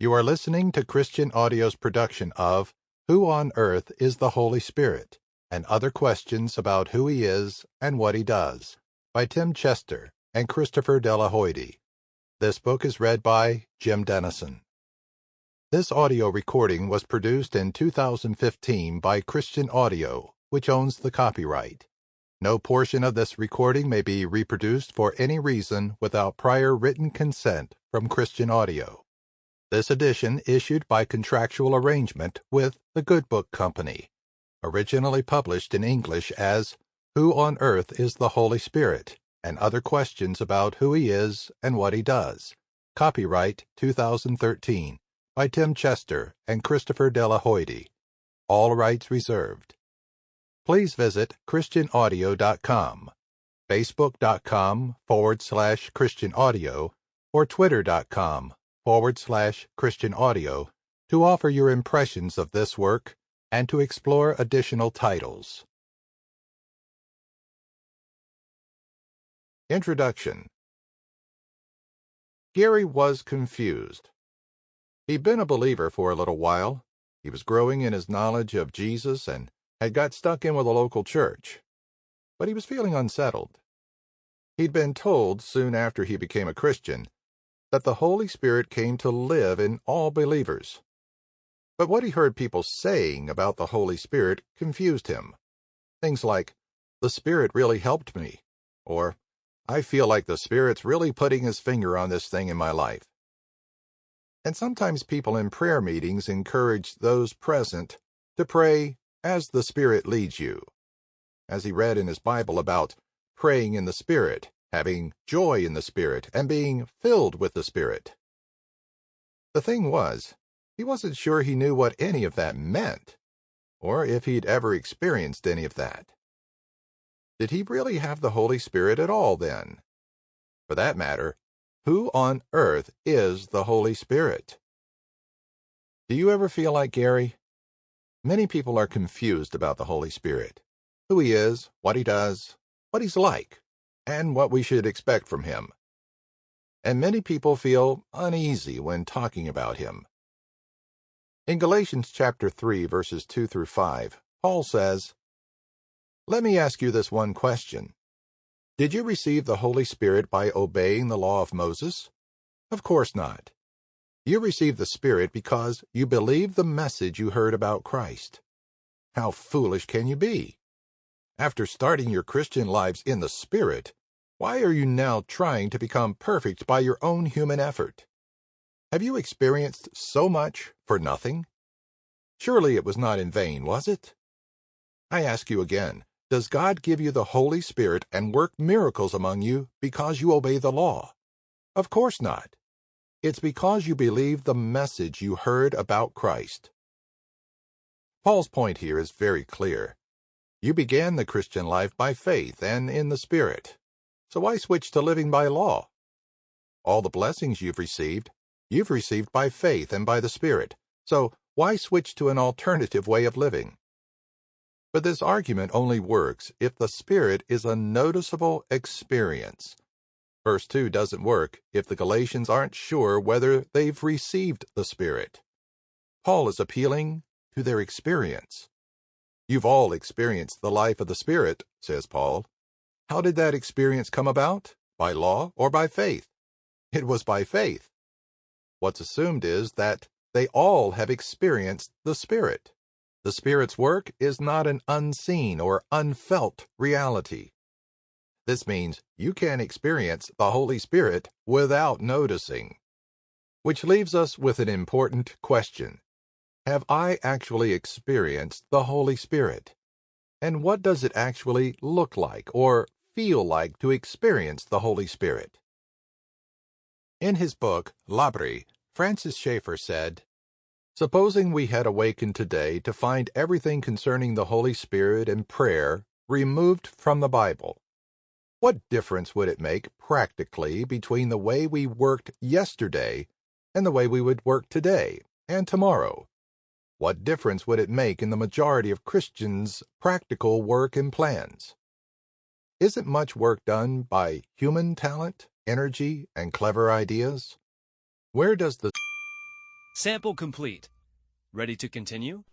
You are listening to Christian Audio's production of Who on Earth is the Holy Spirit? And Other Questions About Who He Is and What He Does by Tim Chester and Christopher Della Hoyde. This book is read by Jim Denison. This audio recording was produced in 2015 by Christian Audio, which owns the copyright. No portion of this recording may be reproduced for any reason without prior written consent from Christian Audio. This edition issued by contractual arrangement with the Good Book Company. Originally published in English as Who on Earth is the Holy Spirit? And Other Questions About Who He Is and What He Does. Copyright 2013 by Tim Chester and Christopher Della Hoyde. All rights reserved. Please visit christianaudio.com, facebook.com/Christian Audio, or twitter.com/Christian Audio to offer your impressions of this work and to explore additional titles. Introduction. Gary was confused. He'd been a believer for a little while. He was growing in his knowledge of Jesus and had got stuck in with a local church. But he was feeling unsettled. He'd been told soon after he became a Christian that the Holy Spirit came to live in all believers. But what he heard people saying about the Holy Spirit confused him. Things like, "The Spirit really helped me," or, "I feel like the Spirit's really putting his finger on this thing in my life." And sometimes people in prayer meetings encouraged those present to pray as the Spirit leads you. As he read in his Bible about praying in the Spirit, having joy in the Spirit, and being filled with the Spirit. The thing was, he wasn't sure he knew what any of that meant, or if he'd ever experienced any of that. Did he really have the Holy Spirit at all, then? For that matter, who on earth is the Holy Spirit? Do you ever feel like Gary? Many people are confused about the Holy Spirit, who he is, what he does, what he's like, and what we should expect from him. And many people feel uneasy when talking about him. In Galatians chapter 3, verses 2 through 5, Paul says, "Let me ask you this one question. Did you receive the Holy Spirit by obeying the law of Moses? Of course not. You received the Spirit because you believed the message you heard about Christ. How foolish can you be? After starting your Christian lives in the Spirit, why are you now trying to become perfect by your own human effort? Have you experienced so much for nothing? Surely it was not in vain, was it? I ask you again, does God give you the Holy Spirit and work miracles among you because you obey the law? Of course not. It's because you believe the message you heard about Christ. Paul's point here is very clear. You began the Christian life by faith and in the Spirit. So why switch to living by law? All the blessings you've received by faith and by the Spirit. So why switch to an alternative way of living? But this argument only works if the Spirit is a noticeable experience. Verse 2 doesn't work if the Galatians aren't sure whether they've received the Spirit. Paul is appealing to their experience. You've all experienced the life of the Spirit, says Paul. How did that experience come about? By law or by faith? It was by faith. What's assumed is that they all have experienced the Spirit. The Spirit's work is not an unseen or unfelt reality. This means you can experience the Holy Spirit without noticing. Which leaves us with an important question. Have I actually experienced the Holy Spirit? And what does it actually look like or feel like to experience the Holy Spirit? In his book, L'Abri, Francis Schaeffer said, "Supposing we had awakened today to find everything concerning the Holy Spirit and prayer removed from the Bible. What difference would it make practically between the way we worked yesterday and the way we would work today and tomorrow? What difference would it make in the majority of Christians' practical work and plans? Isn't much work done by human talent, energy, and clever ideas? Where does the Sample complete. Ready to continue?